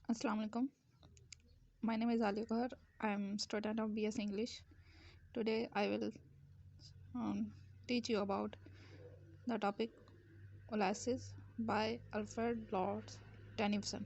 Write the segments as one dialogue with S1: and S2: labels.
S1: Assalamu alaikum. My name is Ali Akbar. I am student of BS English. Today I will teach you about the topic Ulysses by Alfred Lord Tennyson.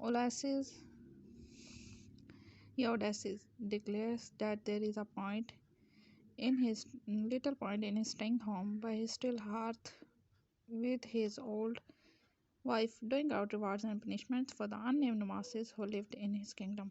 S1: Ulysses Odysseus declares that there is a point in his staying home by his still hearth with his old wife doing out rewards and punishments for the unnamed masses who lived in his kingdom.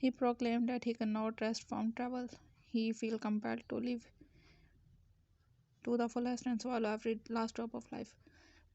S1: he proclaimed that he could not rest from travel. He feel compelled to live to the fullest and swallow every last drop of life.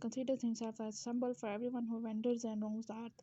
S1: considers himself as symbol for everyone who wanders and roams the earth.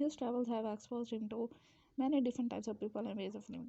S1: his travels have exposed him to many different types of people and ways of living.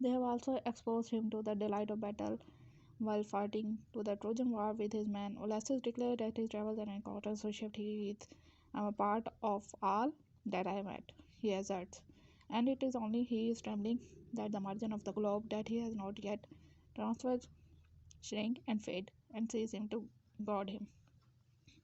S1: They have also exposed him to the delight of battle while fighting to the Trojan War with his men. Ulysses declared that his travels and encounters so shaped I'm a part of all that I met, he asserts, and it is only he is trembling that the margin of the globe that he has not yet transferred shrink and fade and sees him to God him.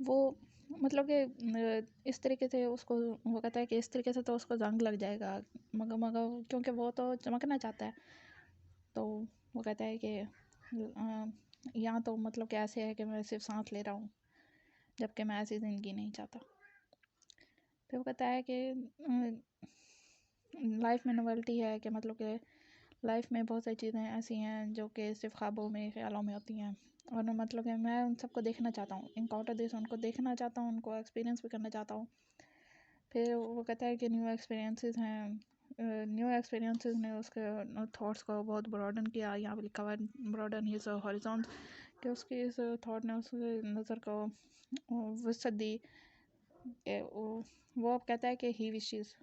S1: وہ مطلب کہ اس طریقے سے اس کو وہ کہتا ہے کہ اس طریقے سے تو اس کو زنگ لگ جائے گا، مگر کیونکہ وہ تو چمکنا چاہتا ہے، تو وہ کہتا ہے کہ یہاں تو مطلب کہ ایسے ہے کہ میں صرف سانس لے رہا ہوں، جبکہ میں ایسی زندگی نہیں چاہتا۔ پھر وہ کہتا ہے کہ لائف میں نویلٹی ہے، کہ مطلب کہ لائف میں بہت ساری چیزیں ایسی ہیں جو کہ صرف خوابوں میں خیالوں میں ہوتی ہیں، اور مطلب کہ میں ان سب کو دیکھنا چاہتا ہوں، انکاؤنٹر دس ان کو دیکھنا چاہتا ہوں، ان کو ایکسپیرینس بھی کرنا چاہتا ہوں۔ پھر وہ کہتا ہے کہ نیو ایکسپیرینسز نے اس کے تھاٹس کو بہت براڈن کیا، یہاں پہ لکھا ہوا ہے براڈن ہز ہاریزون، کہ اس کی اس تھاٹ نے اس کی نظر کو وسعت دی، کہ وہ اب کہتا ہے کہ ہی وشز،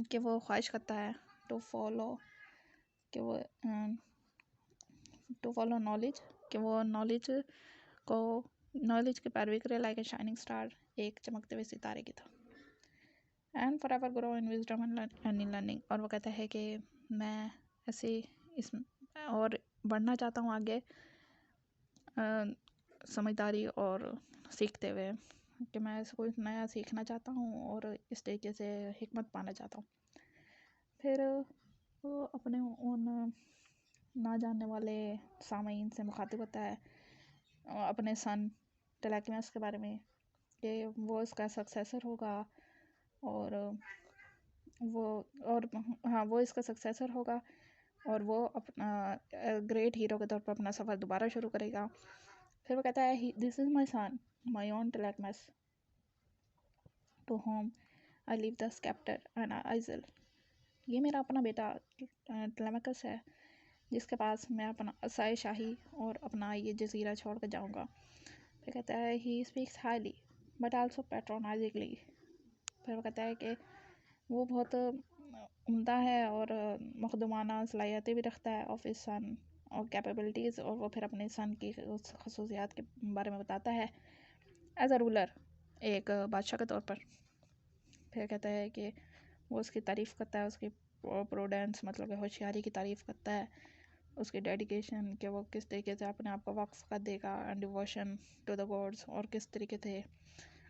S1: کہ وہ خواہش کرتا ہے ٹو فالو، کہ وہ ٹو فالو نالج، کہ وہ نالج کی پیروی کرے، لائک اے شائننگ اسٹار، ایک چمکتے ہوئے ستارے کی طرح، and for ever grow in wisdom and in learning, اور وہ کہتا ہے کہ میں ایسے اس اور بڑھنا چاہتا ہوں آگے سمجھداری اور سیکھتے ہوئے، کہ میں اس کو نیا سیکھنا چاہتا ہوں اور اس طریقے سے حکمت پانا چاہتا ہوں۔ پھر وہ اپنے ان نہ جاننے والے سامعین سے مخاطب ہوتا ہے اپنے سن ٹلیکمس کے بارے میں، کہ وہ اس کا سکسیسر ہوگا، اور وہ اس کا سکسیسر ہوگا، اور وہ اپنا گریٹ ہیرو کے طور پر اپنا سفر دوبارہ شروع کرے گا۔ پھر وہ کہتا ہے this is my son my own Telemachus to whom I leave the sceptre and isle, یہ میرا اپنا بیٹا ٹلیمکس ہے جس کے پاس میں اپنا عصائے شاہی اور اپنا یہ جزیرہ چھوڑ کر جاؤں گا۔ پھر کہتا ہے he speaks highly but also patronisingly, پھر وہ کہتا ہے کہ وہ بہت عمدہ ہے اور مخدومانہ صلاحیتیں بھی رکھتا ہے آف ہز سن اور کیپیبلٹیز، اور وہ پھر اپنے سن کی خصوصیات کے بارے میں بتاتا ہے ایز اے رولر، ایک بادشاہ کے طور پر۔ پھر کہتا ہے کہ وہ اس کی تعریف کرتا ہے، اس کی پروڈنس مطلب کہ ہوشیاری کی تعریف کرتا ہے، اس کی ڈیڈیکیشن، کہ وہ کس طریقے سے اپنے آپ کو وقف کر دے گا، and devotion to the gods, اور کس طریقے سے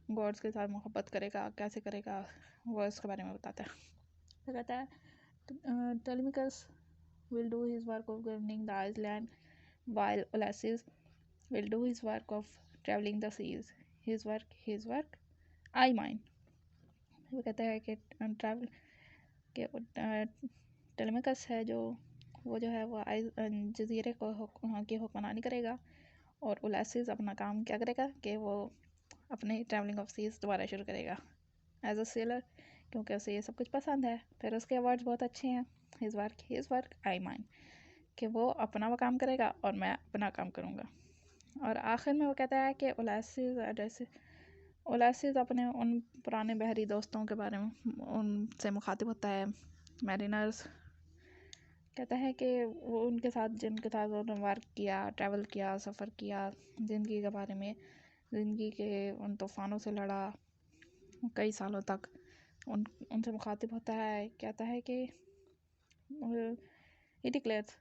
S1: گاڈس کے ساتھ محبت کرے گا، کیسے کرے گا، وہ اس کے بارے میں بتاتا ہے۔ پھر کہتا ہے ٹیلیمیکس will do his work of governing the island while Ulysses will do his work of traveling the seas. His work, I mine. وہ کہتا ہے کہ ٹیلیمیکس ہے وہ جو ہے وہ جزیرے کو کی حکمرانی کرے گا، اور الیسس اپنا کام کیا کرے گا کہ وہ اپنے ٹریولنگ آف سیز دوبارہ شروع کرے گا ایز اے سیلر، کیونکہ اسے یہ سب کچھ پسند ہے۔ پھر اس کے ورڈز بہت اچھے ہیں، ہز ورک آئی مائن، کہ وہ اپنا وہ کام کرے گا اور میں اپنا کام کروں گا۔ اور آخر میں وہ کہتا ہے کہ الیسس اپنے ان پرانے بحری دوستوں کے بارے میں ان سے مخاطب ہوتا ہے، میرینرز، کہتا ہے کہ وہ ان کے ساتھ جن کے ساتھ انہوں نے ورک کیا، ٹریول کیا، سفر کیا، زندگی کے بارے میں، زندگی کے ان طوفانوں سے لڑا کئی سالوں تک، ان سے مخاطب ہوتا ہے، کہتا ہے کہ he declares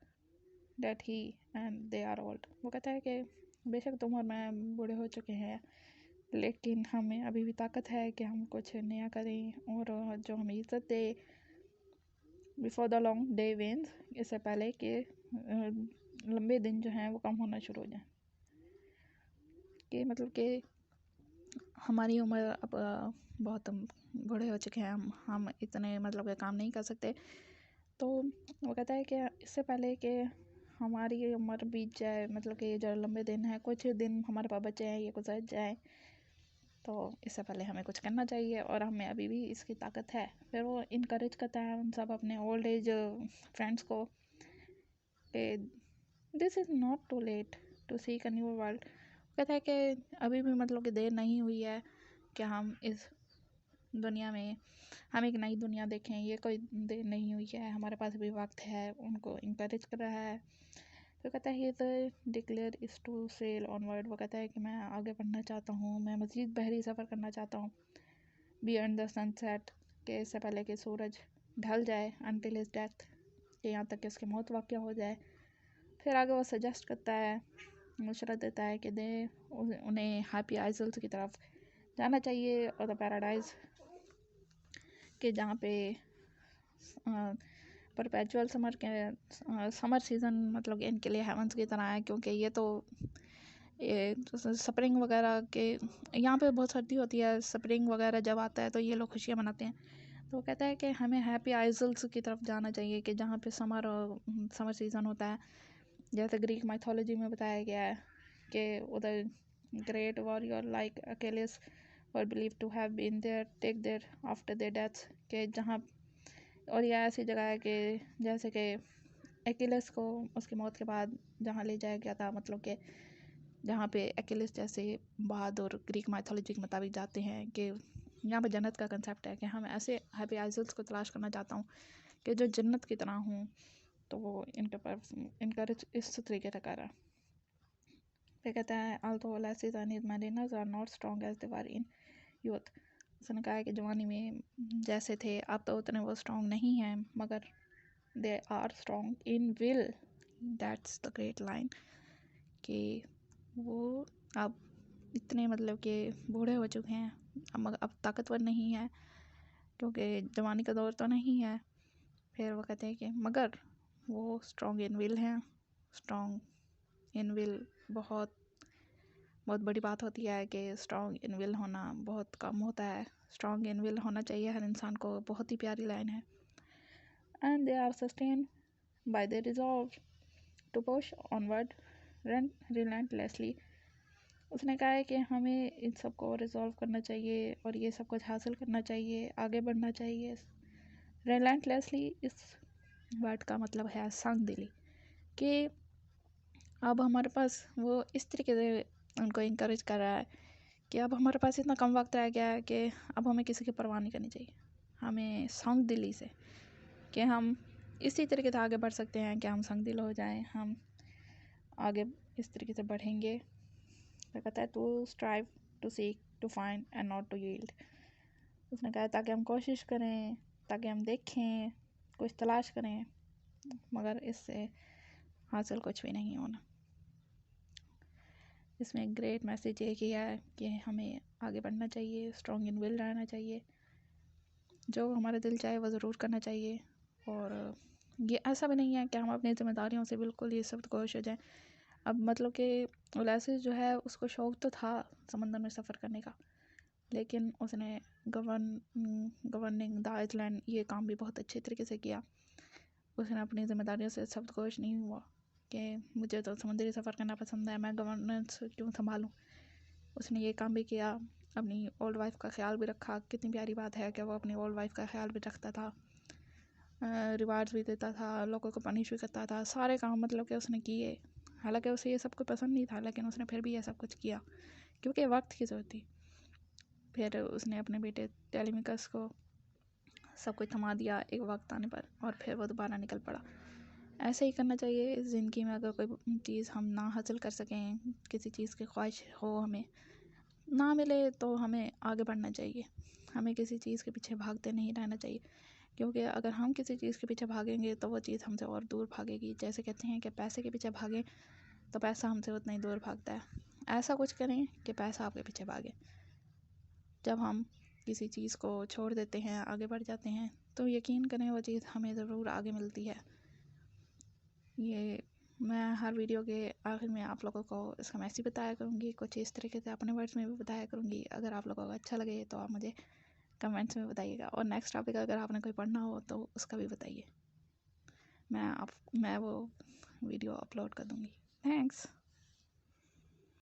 S1: that he and they are old، وہ کہتا ہے کہ بے شک تم اور میں بوڑھے ہو چکے ہیں، لیکن ہمیں ابھی بھی طاقت ہے کہ ہم کچھ نیا کریں اور جو ہمیں عزت دے before the long day wanes، اس سے پہلے کہ لمبے دن جو ہیں وہ کم ہونا شروع ہو جائیں، کہ مطلب کہ ہماری عمر اب بہت بوڑھے ہو چکے ہیں، ہم اتنے مطلب کہ کام نہیں کر سکتے، تو وہ کہتا ہے کہ اس سے پہلے کہ ہماری عمر بیت جائے، مطلب کہ جو لمبے دن ہیں، کچھ دن ہمارے پاس بچے ہیں، یہ گزر جائیں، تو اس سے پہلے ہمیں کچھ کرنا چاہیے اور ہمیں ابھی بھی اس کی طاقت ہے۔ پھر وہ انکریج کرتا ہے ان سب اپنے اولڈ ایج فرینڈس کو کہ this is not too late to seek a new world, کہتا ہے کہ ابھی بھی مطلب کہ دیر نہیں ہوئی ہے کہ ہم اس دنیا میں ہم ایک نئی دنیا دیکھیں، یہ کوئی دیر نہیں ہوئی ہے، ہمارے پاس بھی وقت ہے، ان کو انکریج کر رہا ہے۔ پھر کہتا ہے he declares to sail onward, وہ کہتا ہے کہ میں آگے بڑھنا چاہتا ہوں، میں مزید بحری سفر کرنا چاہتا ہوں، بیئنڈ دا سن سیٹ، کہ اس سے پہلے کہ سورج ڈھل جائے، انٹل ہز ڈیتھ، کہ یہاں تک کہ اس کی موت واقع ہو جائے۔ پھر آگے وہ سجیسٹ کرتا ہے مشورہ دیتا ہے کہ انہیں ہیپی آئزلس کی طرف جانا چاہیے، اور دا پیراڈائز کہ جہاں پہ پرپیچول سمر سیزن مطلب کہ ان کے لیے ہیونس کی طرح ہے، کیونکہ یہ تو سپرنگ وغیرہ کے یہاں پہ بہت سردی ہوتی ہے، سپرنگ وغیرہ جب آتا ہے تو یہ لوگ خوشیاں مناتے ہیں. تو وہ کہتا ہے کہ ہمیں ہیپی آئزلس کی طرف جانا چاہیے کہ جہاں پہ سمر سیزن ہوتا ہے. جیسے گریک مائتھولوجی میں بتایا گیا ہے کہ ادھر great warrior like Achilles were believed to have been there take their after their deaths کہ جہاں، اور یہ ایسی جگہ ہے کہ جیسے کہ ایکیلس کو اس کی موت کے بعد جہاں لے جایا گیا تھا، مطلب کہ جہاں پہ ایکیلس جیسے بہادر گریک مائتھولوجی کے مطابق جاتے ہیں، کہ یہاں پہ جنت کا کنسیپٹ ہے کہ ہم ایسے ہیپی آئزلس کو تلاش کرنا چاہتا ہوں کہ جو جنت کی طرح ہوں. تو وہ انکریج اس طریقے سے کر رہا ہے. پھر کہتا ہے although lasses and his mariners are not strong as they were in youth. اس نے کہا ہے کہ جوانی میں جیسے تھے اب تو اتنے وہ اسٹرانگ نہیں ہیں، مگر they are strong in will. That's the great line کہ وہ اب اتنے مطلب کہ بوڑھے ہو چکے ہیں، اب طاقتور نہیں ہے کیونکہ جوانی کا دور تو نہیں ہے. پھر وہ کہتے ہیں کہ مگر وہ اسٹرانگ ان ول ہیں. اسٹرانگ ان ول بہت بڑی بات ہوتی ہے کہ اسٹرانگ ان ول ہونا بہت کم ہوتا ہے. اسٹرانگ ان ول ہونا چاہیے ہر انسان کو. بہت ہی پیاری لائن ہے. And they are sustained by their resolve to push onward relentlessly. اس نے کہا ہے کہ ہمیں ان سب کو ریزولو کرنا چاہیے اور یہ سب کچھ حاصل کرنا چاہیے، آگے بڑھنا چاہیے. relentlessly اس ورڈ کا مطلب ہے سنگ دلی، کہ اب ہمارے پاس وہ اس طریقے سے ان کو انکریج کر رہا ہے کہ اب ہمارے پاس اتنا کم وقت رہ گیا ہے کہ اب ہمیں کسی کی پرواہ نہیں کرنی چاہیے. ہمیں سنگ دلی سے کہ ہم اسی طریقے سے آگے بڑھ سکتے ہیں کہ ہم سنگ دل ہو جائیں، ہم آگے اس طریقے سے بڑھیں گے. تو کہتا ہے to strive to seek to find and not to yield. اس نے کہا تاکہ ہم کوشش کریں، تاکہ ہم دیکھیں، کچھ تلاش کریں، مگر اس سے حاصل کچھ بھی نہیں ہونا. اس میں گریٹ میسیج یہ کیا ہے کہ ہمیں آگے بڑھنا چاہیے، اسٹرانگ ان ول رہنا چاہیے، جو ہمارا دل چاہے وہ ضرور کرنا چاہیے. اور یہ ایسا بھی نہیں ہے کہ ہم اپنی ذمہ داریوں سے بالکل یہ سب کوش ہو جائیں. اب مطلب کہ الیسس جو ہے اس کو شوق تو تھا سمندر میں سفر کرنے کا، لیکن اس نے گورننگ دا آئس لینڈ یہ کام بھی بہت اچھے طریقے سے کیا. اس نے اپنی ذمہ داریوں سے سب کوش نہیں ہوا کہ مجھے تو سمندری سفر کرنا پسند ہے، میں گورننس کیوں سنبھالوں. اس نے یہ کام بھی کیا، اپنی اولڈ وائف کا خیال بھی رکھا. کتنی پیاری بات ہے کہ وہ اپنی اولڈ وائف کا خیال بھی رکھتا تھا، ریوارڈز بھی دیتا تھا، لوگوں کو پنش بھی کرتا تھا. سارے کام مطلب کہ اس نے کیے، حالانکہ اسے یہ سب کچھ پسند نہیں تھا، لیکن اس نے پھر بھی یہ سب کچھ کیا کیونکہ وقت کی ضرورت تھی. پھر اس نے اپنے بیٹے ٹیلیمیکس کو سب کچھ تھما دیا ایک وقت آنے پر، اور پھر وہ دوبارہ نکل پڑا. ایسے ہی کرنا چاہیے زندگی میں. اگر کوئی چیز ہم نہ حاصل کر سکیں، کسی چیز کی خواہش ہو، ہمیں نہ ملے، تو ہمیں آگے بڑھنا چاہیے. ہمیں کسی چیز کے پیچھے بھاگتے نہیں رہنا چاہیے، کیونکہ اگر ہم کسی چیز کے پیچھے بھاگیں گے تو وہ چیز ہم سے اور دور بھاگے گی. جیسے کہتے ہیں کہ پیسے کے پیچھے بھاگیں تو پیسہ ہم سے اتنا ہی دور بھاگتا ہے. ایسا کچھ کریں کہ پیسہ آپ کے پیچھے بھاگے. جب ہم کسی چیز کو چھوڑ دیتے ہیں، آگے بڑھ جاتے ہیں، تو یقین کریں وہ چیز ہمیں ضرور آگے ملتی ہے. یہ میں ہر ویڈیو کے آخر میں آپ لوگوں کو اس کا میسیج بتایا کروں گی، کچھ اس طریقے سے اپنے ورڈز میں بھی بتایا کروں گی. اگر آپ لوگوں کو اچھا لگے تو آپ مجھے کمنٹس میں بتائیے گا، اور نیکسٹ ٹاپک اگر آپ نے کوئی پڑھنا ہو تو اس کا بھی بتائیے. میں وہ ویڈیو اپلوڈ کر دوں گی. تھینکس.